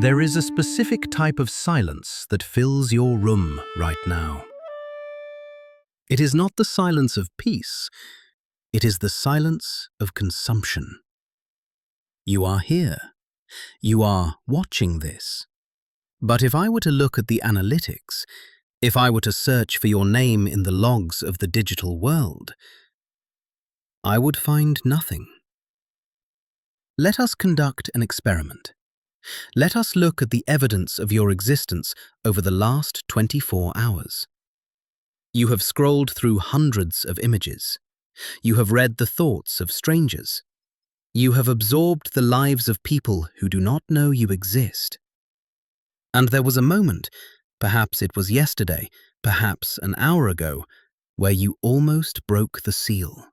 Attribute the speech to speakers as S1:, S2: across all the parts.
S1: There is a specific type of silence that fills your room right now. It is not the silence of peace, it is the silence of consumption. You are here. You are watching this. But if I were to look at the analytics, if I were to search for your name in the logs of the digital world, I would find nothing. Let us conduct an experiment. Let us look at the evidence of your existence over the last 24 hours. You have scrolled through hundreds of images. You have read the thoughts of strangers. You have absorbed the lives of people who do not know you exist. And there was a moment, perhaps it was yesterday, perhaps an hour ago, where you almost broke the seal.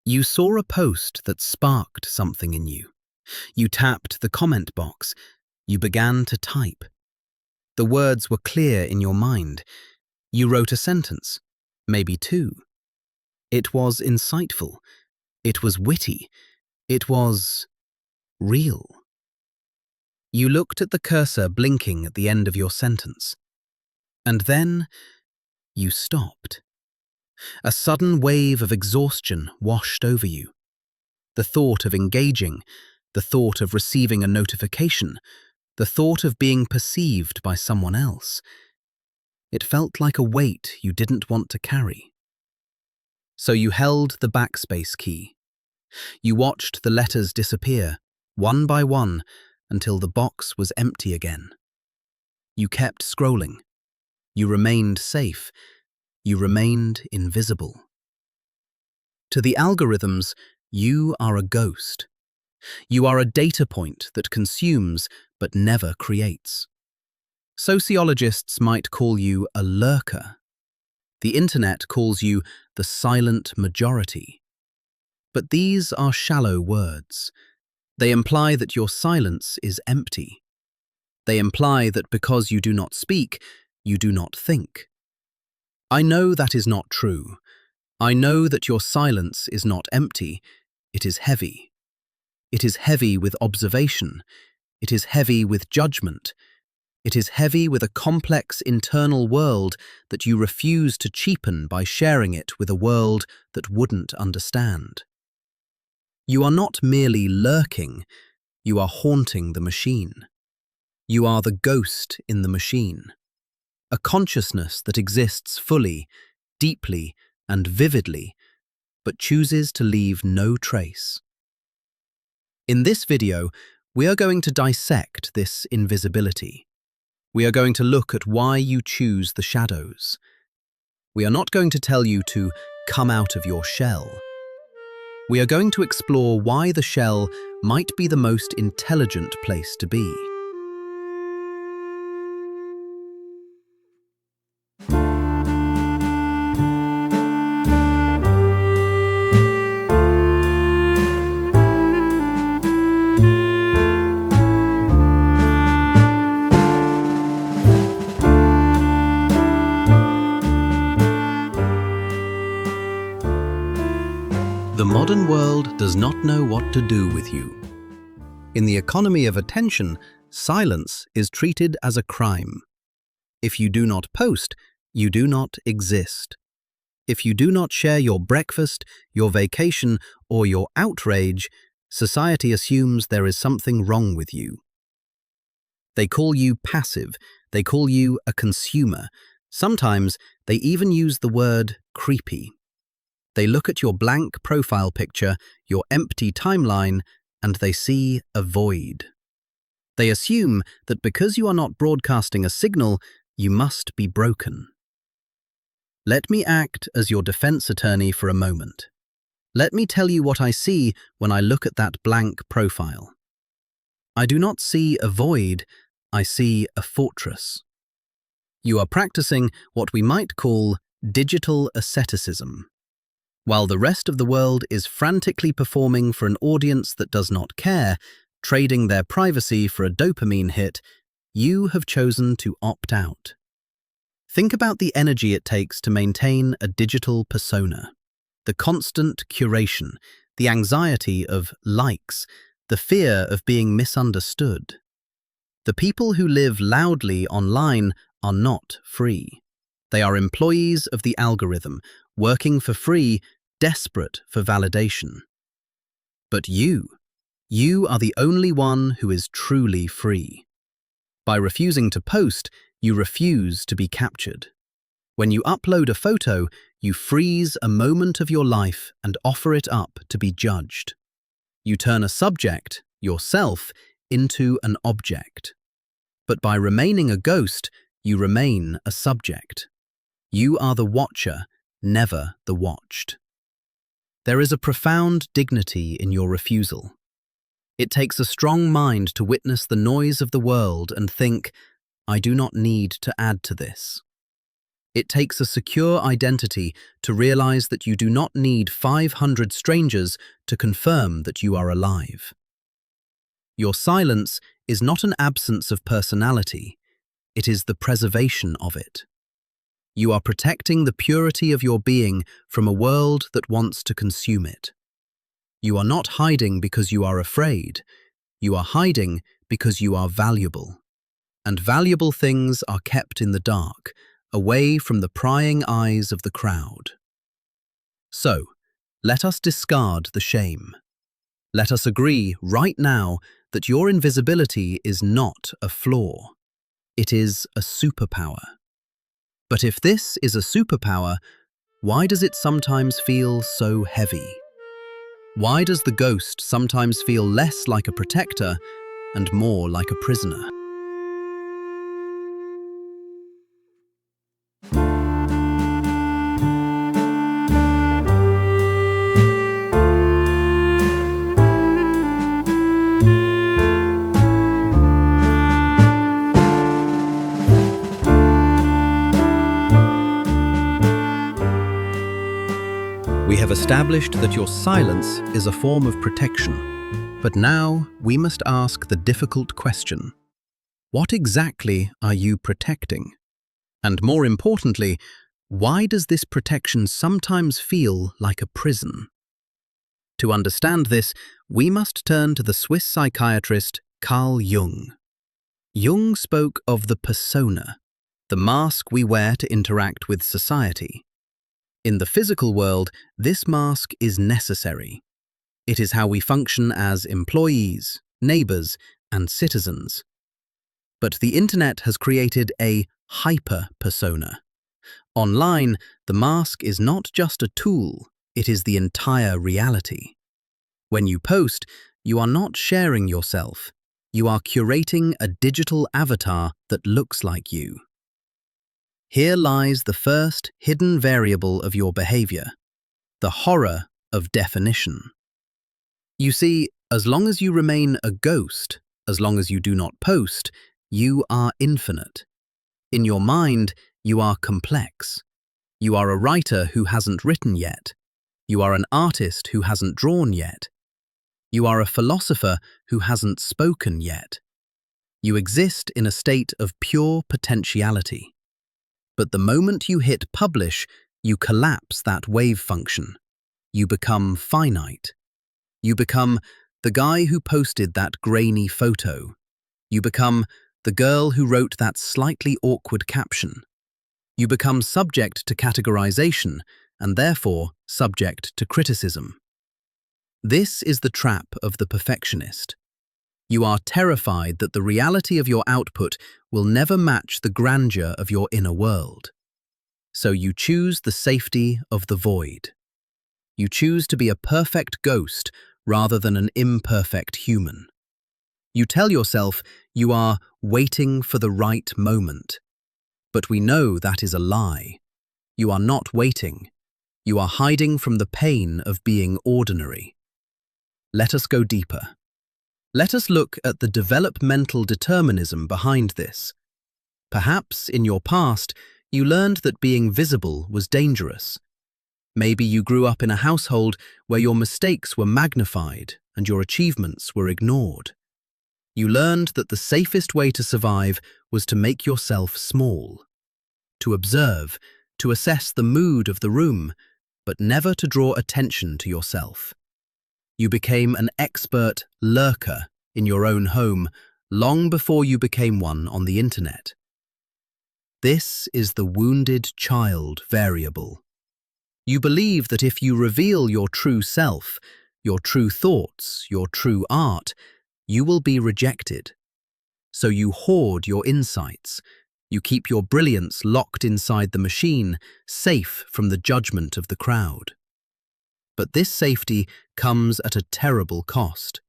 S1: You saw a post that sparked something in you. You tapped the comment box. You began to type. The words were clear in your mind. You wrote a sentence, maybe two. It was insightful. It was witty. It was real. You looked at the cursor blinking at the end of your sentence. And then you stopped. A sudden wave of exhaustion washed over you. The thought of engaging, the thought of receiving a notification, the thought of being perceived by someone else. It felt like a weight you didn't want to carry. So you held the backspace key. You watched the letters disappear, one by one, until the box was empty again. You kept scrolling. You remained safe. You remained invisible. To the algorithms, you are a ghost. You are a data point that consumes but never creates. Sociologists might call you a lurker. The internet calls you the silent majority. But these are shallow words. They imply that your silence is empty. They imply that because you do not speak, you do not think. I know that is not true. I know that your silence is not empty, it is heavy. It is heavy with observation. It is heavy with judgment. It is heavy with a complex internal world that you refuse to cheapen by sharing it with a world that wouldn't understand. You are not merely lurking, you are haunting the machine. You are the ghost in the machine. A consciousness that exists fully, deeply, and vividly, but chooses to leave no trace. In this video, we are going to dissect this invisibility. We are going to look at why you choose the shadows. We are not going to tell you to come out of your shell. We are going to explore why the shell might be the most intelligent place to be. The modern world does not know what to do with you. In the economy of attention, silence is treated as a crime. If you do not post, you do not exist. If you do not share your breakfast, your vacation, or your outrage, society assumes there is something wrong with you. They call you passive. They call you a consumer. Sometimes they even use the word creepy. They look at your blank profile picture, your empty timeline, and they see a void. They assume that because you are not broadcasting a signal, you must be broken. Let me act as your defense attorney for a moment. Let me tell you what I see when I look at that blank profile. I do not see a void, I see a fortress. You are practicing what we might call digital asceticism. While the rest of the world is frantically performing for an audience that does not care, trading their privacy for a dopamine hit, you have chosen to opt out. Think about the energy it takes to maintain a digital persona. The constant curation, the anxiety of likes, the fear of being misunderstood. The people who live loudly online are not free. They are employees of the algorithm, working for free, desperate for validation. But you are the only one who is truly free. By refusing to post, you refuse to be captured. When you upload a photo, you freeze a moment of your life and offer it up to be judged. You turn a subject, yourself, into an object. But by remaining a ghost, you remain a subject. You are the watcher, never the watched. There is a profound dignity in your refusal. It takes a strong mind to witness the noise of the world and think, I do not need to add to this. It takes a secure identity to realize that you do not need 500 strangers to confirm that you are alive. Your silence is not an absence of personality, it is the preservation of it. You are protecting the purity of your being from a world that wants to consume it. You are not hiding because you are afraid. You are hiding because you are valuable. And valuable things are kept in the dark, away from the prying eyes of the crowd. So, let us discard the shame. Let us agree right now that your invisibility is not a flaw. It is a superpower. But if this is a superpower, why does it sometimes feel so heavy? Why does the ghost sometimes feel less like a protector and more like a prisoner? We have established that your silence is a form of protection. But now we must ask the difficult question. What exactly are you protecting? And more importantly, why does this protection sometimes feel like a prison? To understand this, we must turn to the Swiss psychiatrist Carl Jung. Jung spoke of the persona, the mask we wear to interact with society. In the physical world, this mask is necessary. It is how we function as employees, neighbors, and citizens. But the internet has created a hyper-persona. Online, the mask is not just a tool, it is the entire reality. When you post, you are not sharing yourself. You are curating a digital avatar that looks like you. Here lies the first hidden variable of your behavior, the horror of definition. You see, as long as you remain a ghost, as long as you do not post, you are infinite. In your mind, you are complex. You are a writer who hasn't written yet. You are an artist who hasn't drawn yet. You are a philosopher who hasn't spoken yet. You exist in a state of pure potentiality. But the moment you hit publish, you collapse that wave function. You become finite. You become the guy who posted that grainy photo. You become the girl who wrote that slightly awkward caption. You become subject to categorization and therefore subject to criticism. This is the trap of the perfectionist. You are terrified that the reality of your output will never match the grandeur of your inner world. So you choose the safety of the void. You choose to be a perfect ghost rather than an imperfect human. You tell yourself you are waiting for the right moment. But we know that is a lie. You are not waiting. You are hiding from the pain of being ordinary. Let us go deeper. Let us look at the developmental determinism behind this. Perhaps in your past, you learned that being visible was dangerous. Maybe you grew up in a household where your mistakes were magnified and your achievements were ignored. You learned that the safest way to survive was to make yourself small, to observe, to assess the mood of the room, but never to draw attention to yourself. You became an expert lurker in your own home, long before you became one on the internet. This is the wounded child variable. You believe that if you reveal your true self, your true thoughts, your true art, you will be rejected. So you hoard your insights. You keep your brilliance locked inside the machine, safe from the judgment of the crowd. But this safety comes at a terrible cost.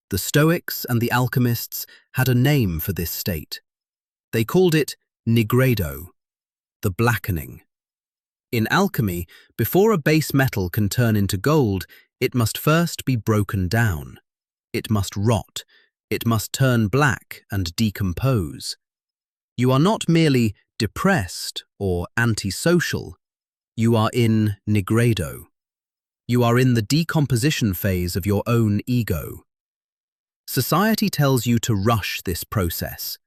S1: The Stoics and the alchemists had a name for this state. They called it nigredo, the blackening. In alchemy, before a base metal can turn into gold, it must first be broken down. It must rot. It must turn black and decompose. You are not merely depressed or antisocial. You are in nigredo. You are in the decomposition phase of your own ego. Society tells you to rush this process.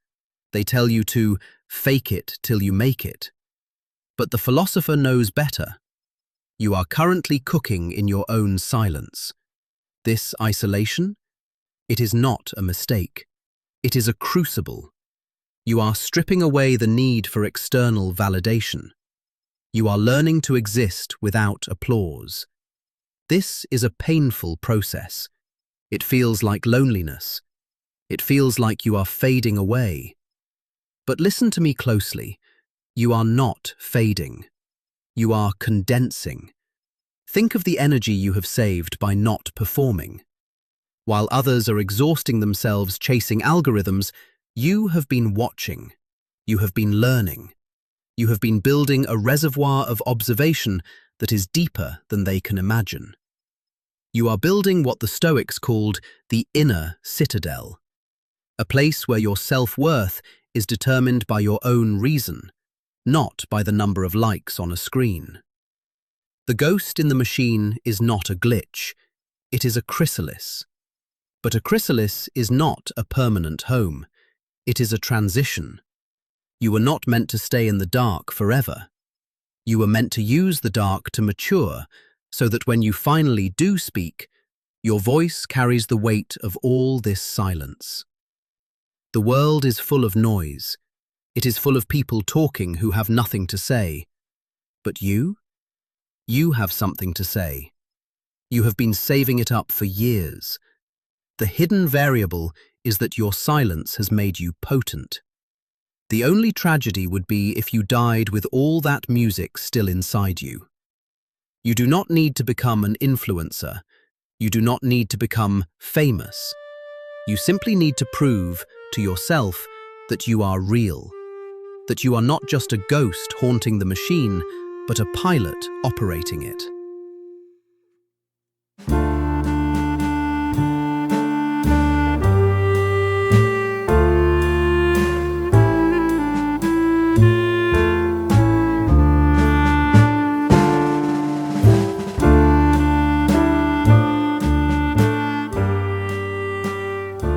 S1: They tell you to fake it till you make it. But the philosopher knows better. You are currently cooking in your own silence. This isolation? It is not a mistake. It is a crucible. You are stripping away the need for external validation. You are learning to exist without applause. This is a painful process. It feels like loneliness. It feels like you are fading away. But listen to me closely. You are not fading. You are condensing. Think of the energy you have saved by not performing. While others are exhausting themselves chasing algorithms, you have been watching. You have been learning. You have been building a reservoir of observation that is deeper than they can imagine. You are building what the Stoics called the inner citadel, a place where your self-worth is determined by your own reason, not by the number of likes on a screen. The ghost in the machine is not a glitch, it is a chrysalis. But a chrysalis is not a permanent home, it is a transition. You were not meant to stay in the dark forever. You were meant to use the dark to mature, so that when you finally do speak, your voice carries the weight of all this silence. The world is full of noise. It is full of people talking who have nothing to say. But you have something to say. You have been saving it up for years. The hidden variable is that your silence has made you potent. The only tragedy would be if you died with all that music still inside you. You do not need to become an influencer. You do not need to become famous. You simply need to prove to yourself that you are real, that you are not just a ghost haunting the machine, but a pilot operating it.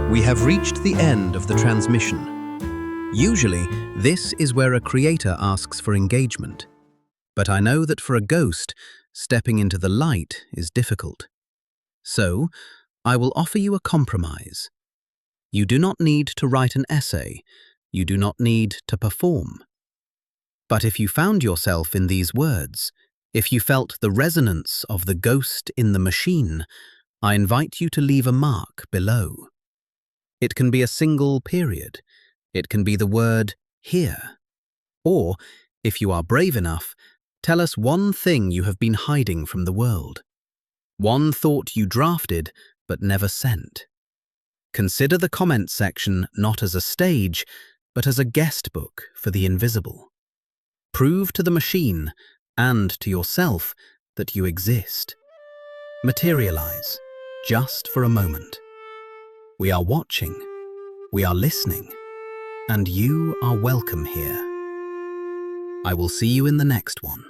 S1: We have reached the end of the transmission. Usually, this is where a creator asks for engagement. But I know that for a ghost, stepping into the light is difficult. So, I will offer you a compromise. You do not need to write an essay. You do not need to perform. But if you found yourself in these words, if you felt the resonance of the ghost in the machine, I invite you to leave a mark below. It can be a single period. It can be the word here. Or, if you are brave enough, tell us one thing you have been hiding from the world. One thought you drafted but never sent. Consider the comment section not as a stage, but as a guest book for the invisible. Prove to the machine and to yourself that you exist. Materialize, just for a moment. We are watching, we are listening, and you are welcome here. I will see you in the next one.